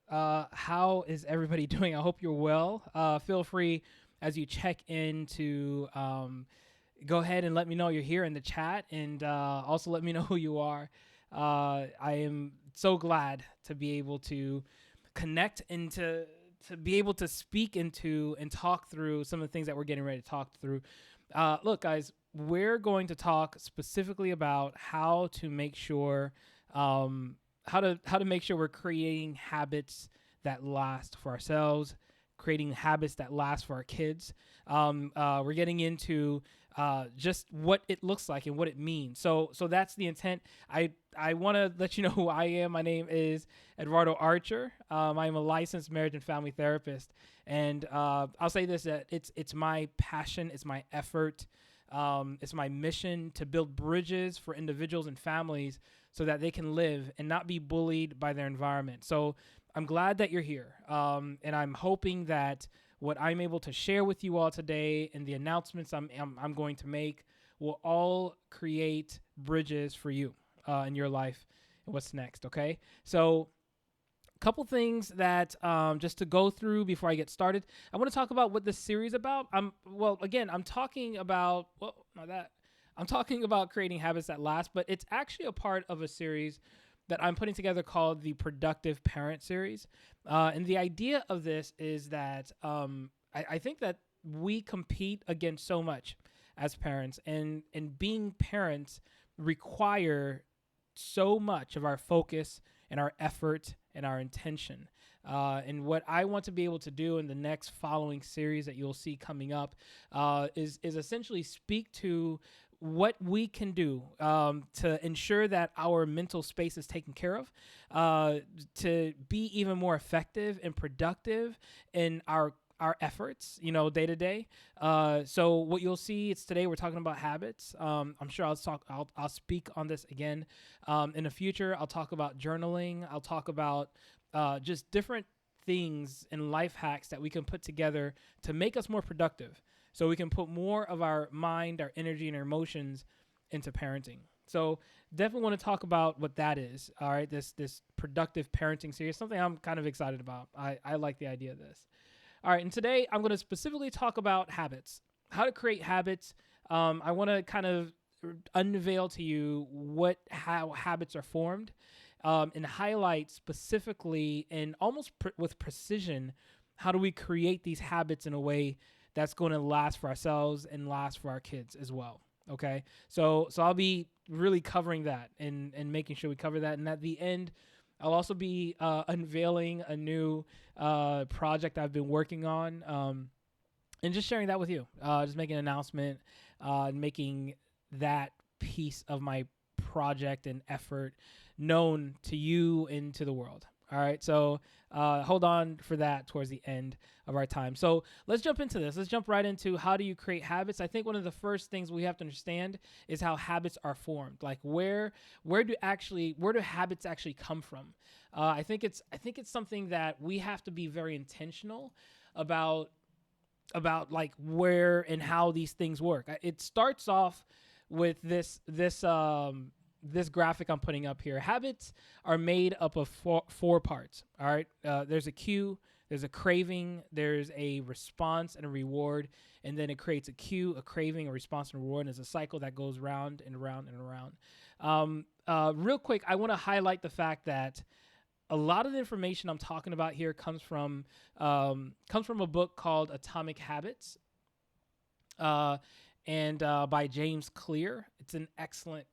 How is everybody doing? I hope you're well. Feel free as you check in to go ahead and let me know you're here in the chat, and also let me know who you are. I am so glad to be able to connect and to be able to speak into and talk through some of the things that we're getting ready to talk through. Look, guys, we're going to talk specifically about how to make sure how to make sure we're creating habits that last for ourselves, creating habits that last for our kids. We're getting into just what it looks like and what it means. So that's the intent. I want to let you know who I am. My name is Eduardo Archer. I am a licensed marriage and family therapist, and I'll say this: that it's my passion, it's my effort, it's my mission to build bridges for individuals and families so that they can live and not be bullied by their environment. So I'm glad that you're here, and I'm hoping that what I'm able to share with you all today and the announcements I'm going to make will all create bridges for you in your life and what's next. Okay, so couple things that just to go through before I get started. I want to talk about what this series is about. I'm talking about not that. I'm talking about creating habits that last, but it's actually a part of a series that I'm putting together called the Productive Parent Series. And the idea of this is that I think that we compete against so much as parents, and being parents require so much of our focus and our effort and our intention. And what I want to be able to do in the next following series that you'll see coming up is essentially speak to what we can do to ensure that our mental space is taken care of, to be even more effective and productive in our efforts, day to day. So what you'll see is today we're talking about habits. I'm sure I'll speak on this again in the future. I'll talk about journaling. I'll talk about just different things and life hacks that we can put together to make us more productive, so we can put more of our mind, our energy, and our emotions into parenting. So definitely want to talk about what that is. All right, this productive parenting series, something I'm kind of excited about. I like the idea of this. All right, and today I'm going to specifically talk about habits, how to create habits. I want to kind of unveil to you how habits are formed, and highlight specifically and almost with precision, how do we create these habits in a way that's going to last for ourselves and last for our kids as well. Okay, so I'll be really covering that and making sure we cover that, and at the end, I'll also be unveiling a new project I've been working on, and just sharing that with you. Just making an announcement, and making that piece of my project and effort known to you and to the world. All right, so hold on for that towards the end of our time. So let's jump into this. Let's jump right into how do you create habits. I think one of the first things we have to understand is how habits are formed. Like where do habits actually come from? I think it's something that we have to be very intentional about like where and how these things work. It starts off with this graphic I'm putting up here. Habits are made up of four parts. All right. There's a cue, there's a craving, there's a response and a reward, and then it creates a cue, a craving, a response, and a reward. And it's a cycle that goes round and around and around. Real quick, I want to highlight the fact that a lot of the information I'm talking about here comes from a book called Atomic Habits, and by James Clear. It's an excellent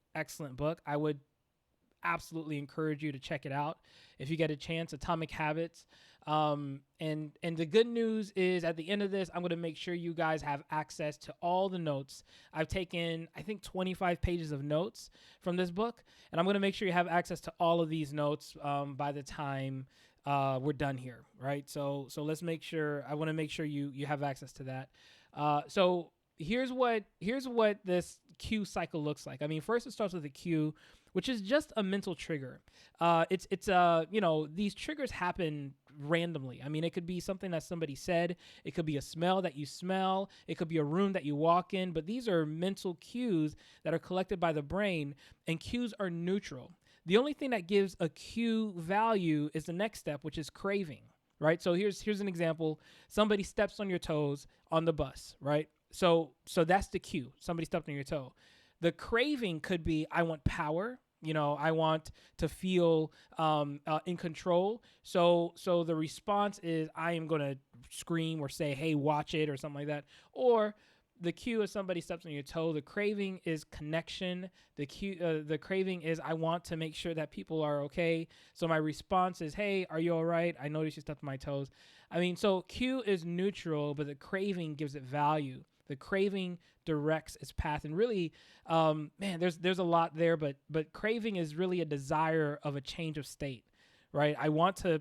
book. I would absolutely encourage you to check it out if you get a chance. Atomic Habits. And the good news is at the end of this, I'm going to make sure you guys have access to all the notes. I've taken, I think, 25 pages of notes from this book, and I'm going to make sure you have access to all of these notes by the time we're done here, right? So let's make sure, I want to make sure you have access to that. So here's what this cue cycle looks like. I mean, first it starts with a cue, which is just a mental trigger. It's these triggers happen randomly. I mean, it could be something that somebody said, it could be a smell that you smell, it could be a room that you walk in, but these are mental cues that are collected by the brain, and cues are neutral. The only thing that gives a cue value is the next step, which is craving, right? So here's an example. Somebody steps on your toes on the bus, right? So that's the cue. Somebody stepped on your toe. The craving could be, I want power. I want to feel in control. So the response is, I am going to scream or say, hey, watch it, or something like that. Or the cue is somebody steps on your toe. The craving is connection. The craving is, I want to make sure that people are okay. So my response is, hey, are you all right? I noticed you stepped on my toes. I mean, so cue is neutral, but the craving gives it value. The craving directs its path, and really, man, there's a lot there, but craving is really a desire of a change of state, right? I want to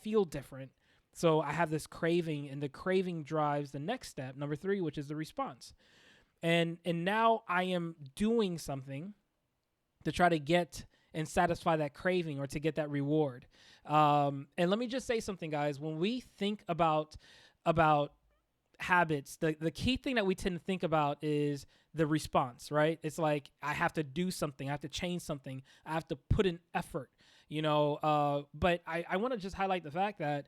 feel different, so I have this craving, and the craving drives the next step, number 3, which is the response, and now I am doing something to try to get and satisfy that craving or to get that reward. And let me just say something, guys. When we think about habits, the key thing that we tend to think about is the response, right? It's like, I have to do something, I have to change something, I have to put in effort, but I want to just highlight the fact that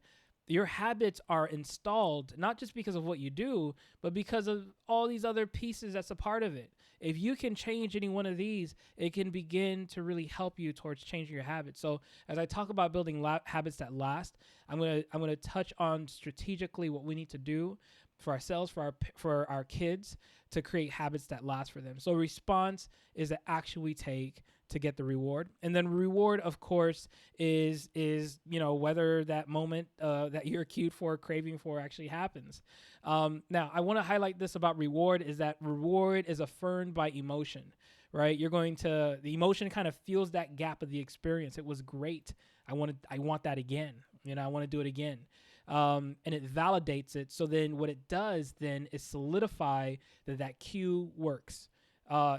your habits are installed not just because of what you do, but because of all these other pieces that's a part of it. If you can change any one of these, it can begin to really help you towards changing your habits. So as I talk about building habits that last, I'm gonna touch on strategically what we need to do for ourselves, for our kids, to create habits that last for them. So response is the action we take to get the reward. And then reward, of course, is whether that moment that you're cued for, craving for, actually happens. Now, I want to highlight this about reward, is that reward is affirmed by emotion, right? The emotion kind of fills that gap of the experience. It was great. I want that again. I want to do it again. And it validates it. So then what it does then is solidify that cue works.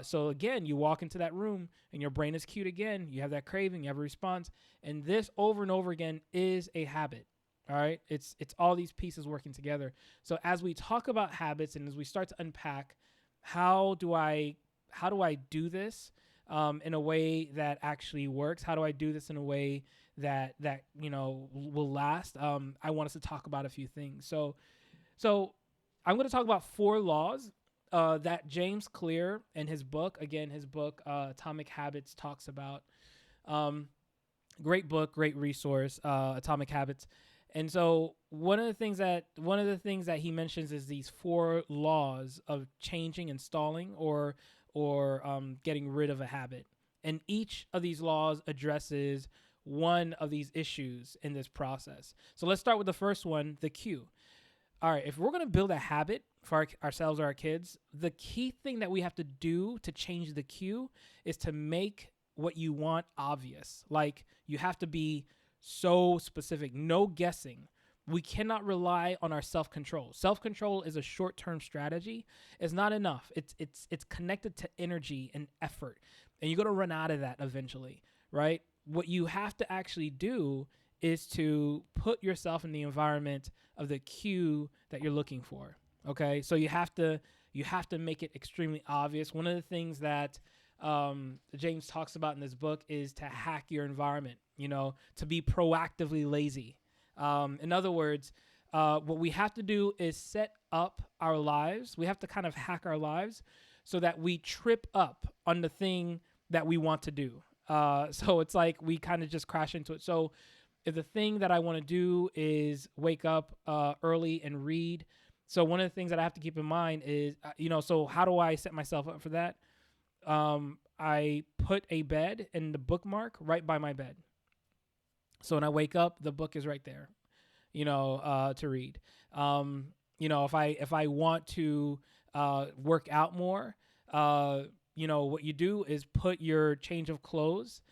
So again, you walk into that room and your brain is cued again. You have that craving, you have a response. And this over and over again is a habit. All right. It's all these pieces working together. So as we talk about habits and as we start to unpack, how do I do this in a way that actually works? How do I do this in a way that will last? I want us to talk about a few things. So I'm going to talk about 4 laws that James Clear in his book, Atomic Habits, talks about. Great book, great resource, Atomic Habits. And so one of the things that he mentions is these 4 laws of changing and stalling or getting rid of a habit. And each of these laws addresses one of these issues in this process. So let's start with the first one, the cue. All right, if we're going to build a habit for ourselves or our kids, the key thing that we have to do to change the cue is to make what you want obvious. Like, you have to be so specific, no guessing. We cannot rely on our self-control. Self-control is a short-term strategy. It's not enough. It's connected to energy and effort, and you're going to run out of that eventually, right? What you have to actually do is to put yourself in the environment of the cue that you're looking for. Okay, so you have to make it extremely obvious. One of the things that James talks about in this book is to hack your environment. To be proactively lazy. In other words, what we have to do is set up our lives. We have to kind of hack our lives so that we trip up on the thing that we want to do. So it's like we kind of just crash into it. So if the thing that I want to do is wake up early and read, so one of the things that I have to keep in mind is, so how do I set myself up for that? I put a bed and the bookmark right by my bed. So when I wake up, the book is right there, to read. If I want to work out more, what you do is put your change of clothes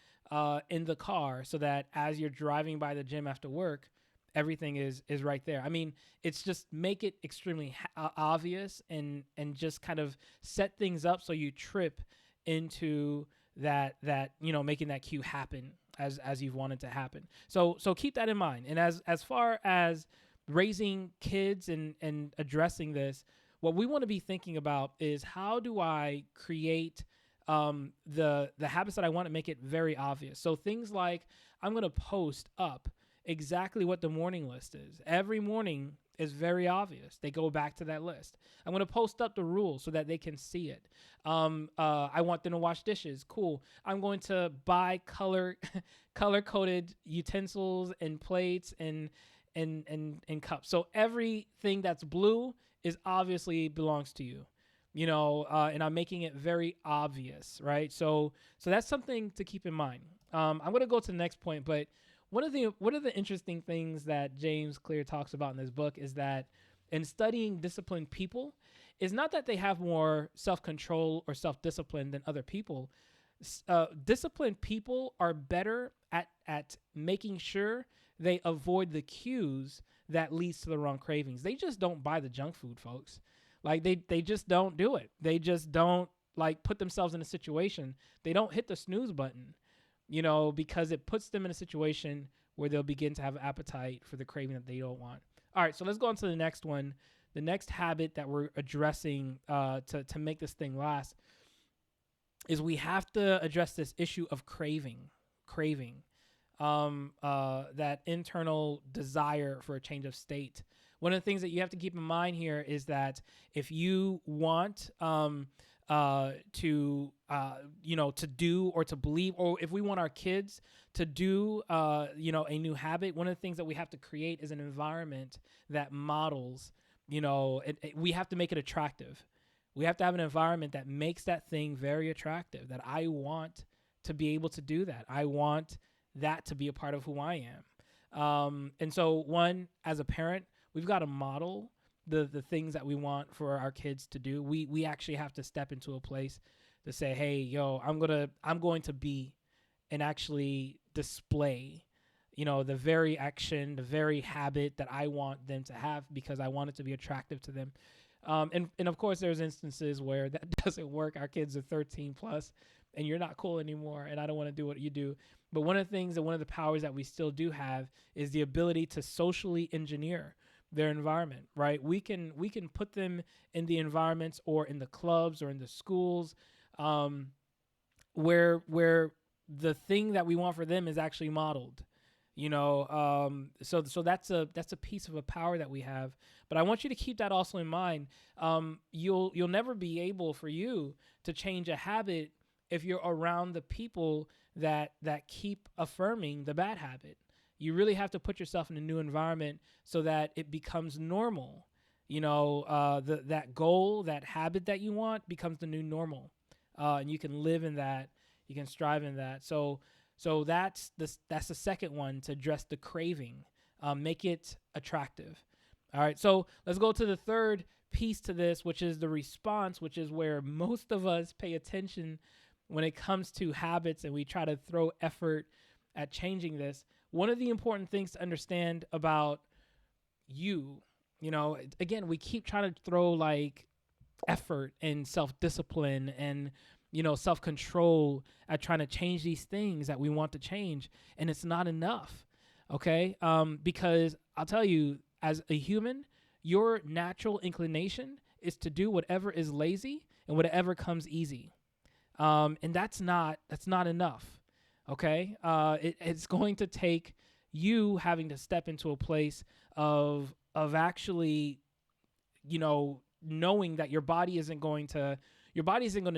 in the car so that as you're driving by the gym after work, everything is right there. I mean, it's just make it extremely obvious and just kind of set things up so you trip into that making that cue happen as you've wanted to happen. So keep that in mind. And as far as raising kids and addressing this, what we want to be thinking about is, how do I create the habits that I want to make it very obvious. So things like I'm going to post up exactly what the morning list is. Every morning is very obvious. They go back to that list. I'm going to post up the rules so that they can see it. I want them to wash dishes. Cool. I'm going to buy color coded utensils and plates and cups. So everything that's blue is obviously belongs to you. And I'm making it very obvious, right? So that's something to keep in mind. I'm going to go to the next point, but one of the interesting things that James Clear talks about in this book is that in studying disciplined people, is not that they have more self-control or self-discipline than other people. Disciplined people are better at making sure they avoid the cues that leads to the wrong cravings. They just don't buy the junk food, folks. Like they just don't do it. They just don't put themselves in a situation. They don't hit the snooze button, because it puts them in a situation where they'll begin to have appetite for the craving that they don't want. All right, so let's go on to the next one. The next habit that we're addressing to make this thing last is we have to address this issue of craving, that internal desire for a change of state. One of the things that you have to keep in mind here is that if you want to do or to believe, or if we want our kids to do, a new habit, one of the things that we have to create is an environment that models, we have to make it attractive. We have to have an environment that makes that thing very attractive, that I want to be able to do that. I want that to be a part of who I am. And so one, as a parent, we've got to model the things that we want for our kids to do. We actually have to step into a place to say, hey, yo, I'm going to be and actually display, the very action, the very habit that I want them to have because I want it to be attractive to them. And of course, there's instances where that doesn't work. Our kids are 13 plus and you're not cool anymore and I don't want to do what you do. But one of the things, and one of the powers that we still do have is the ability to socially engineer their environment, right? We can put them in the environments or in the clubs or in the schools where the thing that we want for them is actually modeled, so that's a piece of a power that we have. But I want you to keep that also in mind. You'll never be able for you to change a habit if you're around the people that keep affirming the bad habit. You really have to put yourself in a new environment so that it becomes normal. That goal, that habit that you want becomes the new normal. And you can live in that. You can strive in that. So that's the second one, to address the craving. Make it attractive. All right. So let's go to the third piece to this, which is the response, which is where most of us pay attention when it comes to habits and we try to throw effort at changing this. One of the important things to understand about you, again, we keep trying to throw effort and self-discipline and, self-control at trying to change these things that we want to change. And it's not enough. Okay. Because I'll tell you, as a human, your natural inclination is to do whatever is lazy and whatever comes easy. And that's not enough. Okay. It's going to take you having to step into a place of actually, knowing that your body isn't going to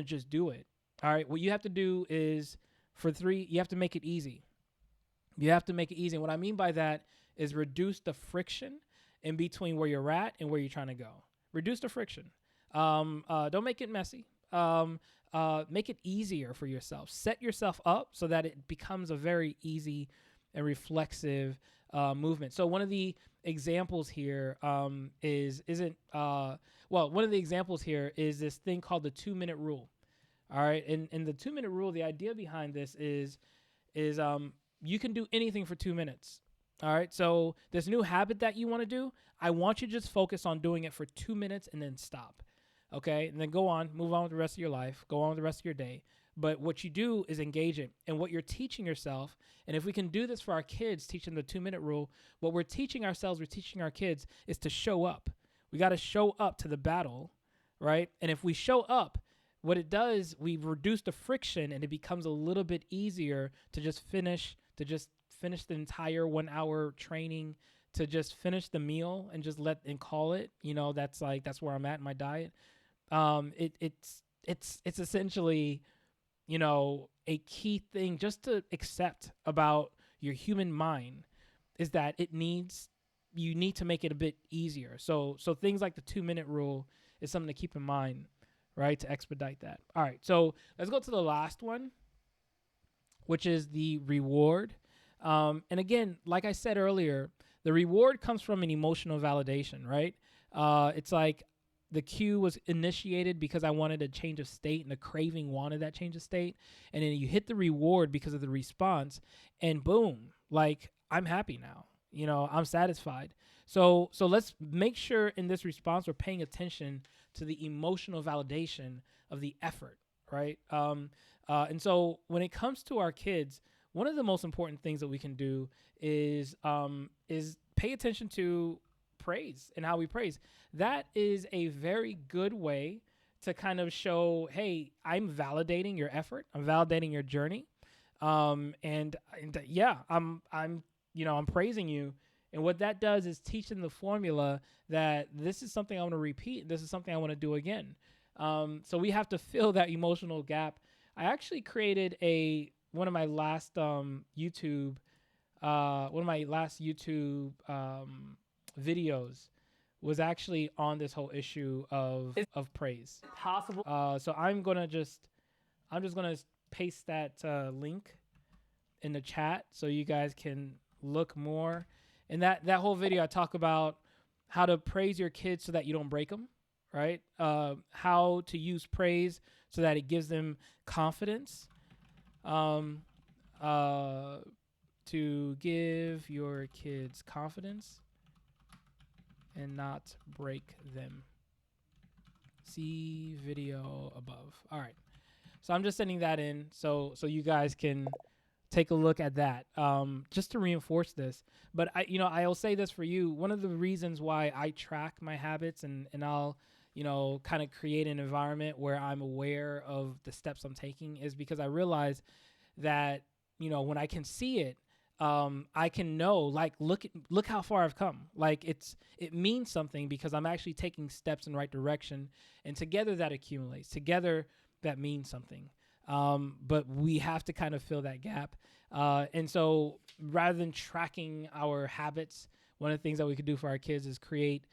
just do it. All right. What you have to do is you have to make it easy. You have to make it easy. And what I mean by that is reduce the friction in between where you're at and where you're trying to go. Reduce the friction. Don't make it messy. Make it easier for yourself. Set yourself up so that it becomes a very easy and reflexive movement. So one of the examples here is this thing called the 2-minute rule. All right. And the 2-minute rule, the idea behind this is you can do anything for 2 minutes. All right. So this new habit that you want to do, I want you to just focus on doing it for 2 minutes and then stop. Okay. And then move on with the rest of your life, go on with the rest of your day. But what you do is engage it. And what you're teaching yourself, and if we can do this for our kids, teaching the 2-minute rule, what we're teaching ourselves, we're teaching our kids is to show up. We got to show up to the battle, right? And if we show up, what it does, we've reduced the friction, and it becomes a little bit easier to just finish the entire 1 hour training, to just finish the meal and just call it. That's where I'm at in my diet. It's essentially, a key thing just to accept about your human mind is that you need to make it a bit easier. So things like the 2-minute rule is something to keep in mind, right? To expedite that. All right. So let's go to the last one, which is the reward. And again, like I said earlier, the reward comes from an emotional validation, right? It's like the cue was initiated because I wanted a change of state, and the craving wanted that change of state. And then you hit the reward because of the response, and boom, like I'm happy now. I'm satisfied. So let's make sure in this response we're paying attention to the emotional validation of the effort, right? And so when it comes to our kids, one of the most important things that we can do is pay attention to praise and how we praise. That is a very good way to kind of show, hey, I'm validating your effort. I'm validating your journey. And yeah, I'm praising you. And what that does is teach them the formula that this is something I want to repeat. This is something I want to do again. So we have to fill that emotional gap. I actually created one of my last YouTube videos was actually on this whole issue of praise. Possible. So I'm just gonna paste that link in the chat so you guys can look more. In that whole video, I talk about how to praise your kids so that you don't break them, right? How to use praise so that it gives them confidence. To give your kids confidence and not break them. See video above. All right. So I'm just sending that in so you guys can take a look at that, just to reinforce this. But I'll say this for you. One of the reasons why I track my habits and I'll, kind of create an environment where I'm aware of the steps I'm taking is because I realize that, when I can see it, I can know, like, look how far I've come. Like it means something because I'm actually taking steps in the right direction, and together that accumulates. Together that means something. But we have to kind of fill that gap. And so rather than tracking our habits, one of the things that we could do for our kids is create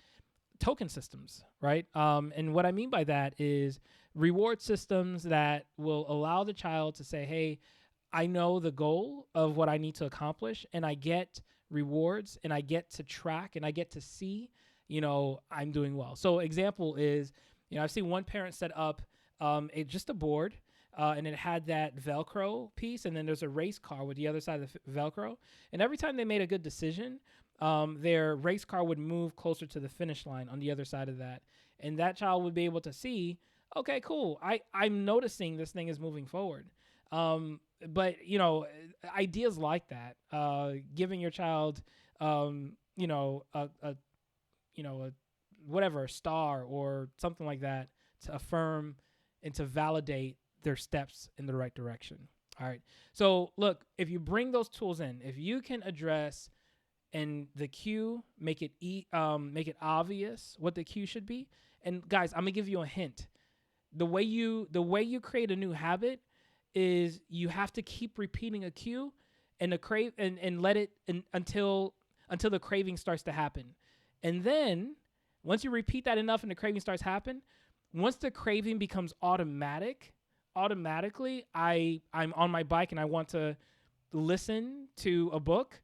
token systems, right? And what I mean by that is reward systems that will allow the child to say, hey, I know the goal of what I need to accomplish, and I get rewards, and I get to track, and I get to see, I'm doing well. So example is, I've seen one parent set up just a board, and it had that Velcro piece, and then there's a race car with the other side of the Velcro. And every time they made a good decision, their race car would move closer to the finish line on the other side of that. And that child would be able to see, okay, cool, I'm noticing this thing is moving forward. But ideas like that, giving your child, a whatever, a star or something like that to affirm and to validate their steps in the right direction. All right. So look, if you bring those tools in, if you can address and the cue, make it obvious what the cue should be. And guys, I'm gonna give you a hint. The way you create a new habit is you have to keep repeating a cue and and let it until the craving starts to happen. And then once you repeat that enough and the craving starts to happen, once the craving becomes automatically I'm on my bike and I want to listen to a book,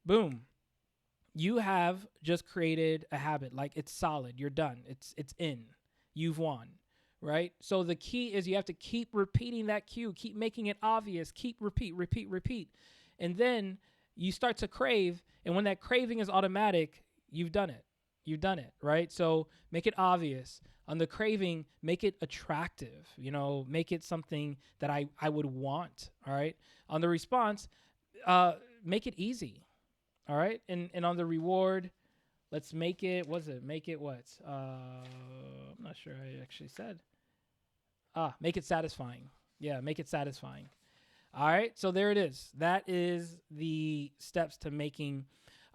boom. You have just created a habit. Like, it's solid. You're done. It's in. You've won. Right? So the key is you have to keep repeating that cue, keep making it obvious, keep repeat. And then you start to crave, and when that craving is automatic, you've done it. Right? So make it obvious. On the craving, make it attractive, make it something that I would want. All right? On the response, make it easy. All right? And on the reward, let's make it, I'm not sure I actually said. Make it satisfying. Yeah, make it satisfying. All right, so there it is. That is the steps to making.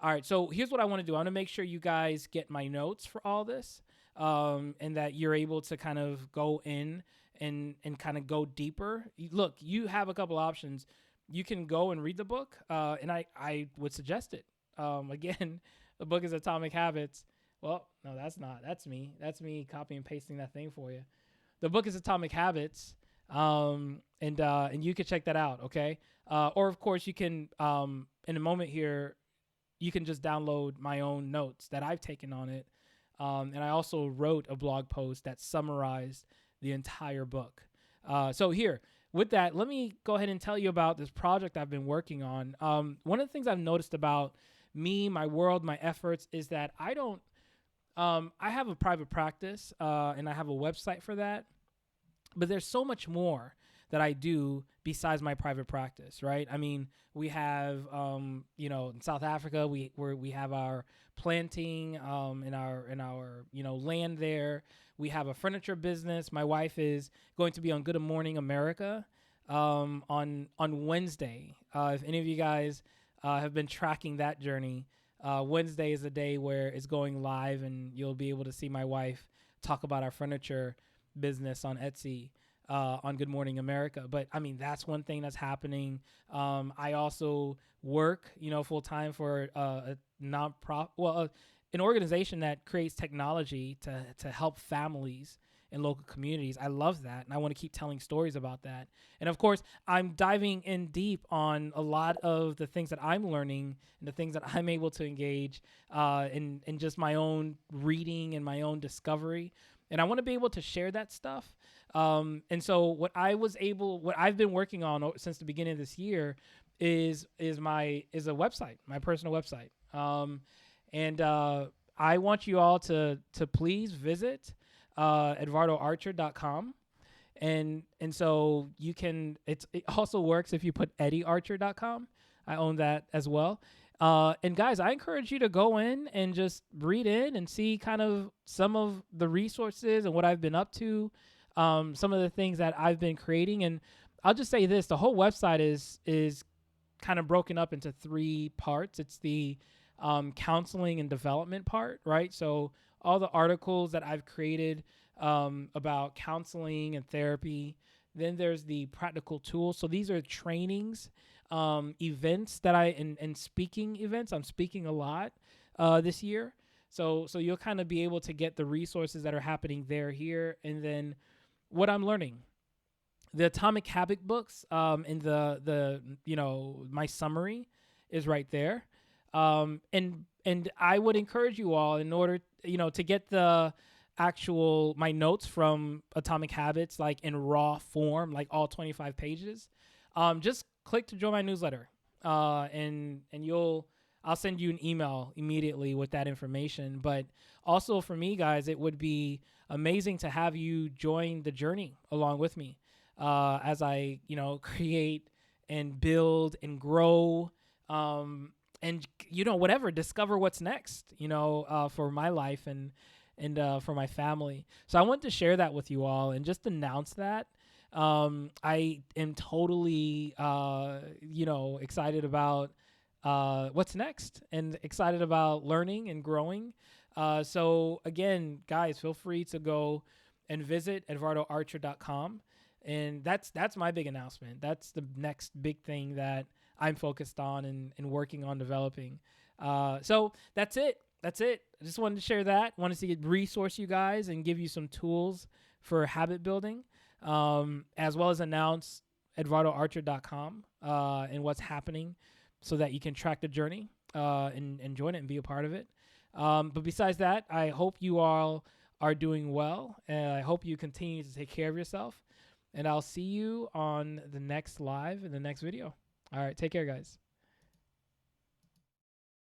All right, so here's what I want to do. I want to make sure you guys get my notes for all this, and that you're able to kind of go in and kind of go deeper. Look, you have a couple options. You can go and read the book, and I would suggest it. Again, the book is Atomic Habits. Well, no, that's not. That's me. That's me copy and pasting that thing for you. The book is Atomic Habits, and you can check that out. Okay, or of course you can in a moment here, you can just download my own notes that I've taken on it, and I also wrote a blog post that summarized the entire book. So here, with that, let me go ahead and tell you about this project I've been working on. One of the things I've noticed about me, my world, my efforts is that I don't. I have a private practice, and I have a website for that. But there's so much more that I do besides my private practice, right? I mean, we have, in South Africa, we have our planting, in our land there. We have a furniture business. My wife is going to be on Good Morning America, on Wednesday. If any of you guys have been tracking that journey, Wednesday is the day where it's going live, and you'll be able to see my wife talk about our furniture business on Etsy, on Good Morning America. But I mean, that's one thing that's happening. I also work, full time for a nonprofit, an organization that creates technology to help families in local communities. I love that, and I want to keep telling stories about that. And of course, I'm diving in deep on a lot of the things that I'm learning and the things that I'm able to engage in just my own reading and my own discovery. And I want to be able to share that stuff. And so what I've been working on since the beginning of this year is a website, my personal website. And I want you all to please visit EduardoArcher.com. And so you can, it also works if you put EddieArcher.com. I own that as well. And guys, I encourage you to go in and just read in and see kind of some of the resources and what I've been up to, some of the things that I've been creating. And I'll just say this, the whole website is kind of broken up into 3 parts. It's the counseling and development part, right? So all the articles that I've created about counseling and therapy. Then there's the practical tools. So these are trainings, events that and speaking events. I'm speaking a lot this year. So you'll kind of be able to get the resources that are happening here. And then what I'm learning. The Atomic Habit books, and the my summary is right there. And I would encourage you all, in order, to get the actual, my notes from Atomic Habits, like in raw form, like all 25 pages, just click to join my newsletter. And I'll send you an email immediately with that information. But also for me, guys, it would be amazing to have you join the journey along with me, as I, create and build and grow, and whatever, discover what's next, for my life and for my family. So I want to share that with you all and just announce that. I am totally, excited about what's next, and excited about learning and growing. So again, guys, feel free to go and visit EduardoArcher.com. And that's my big announcement. That's the next big thing that I'm focused on and working on developing. So that's it. I just wanted to share that. Wanted to resource you guys and give you some tools for habit building, as well as announce EduardoArcher.com and what's happening, so that you can track the journey and join it and be a part of it. But besides that, I hope you all are doing well, and I hope you continue to take care of yourself. And I'll see you on the next live in the next video. All right, take care, guys.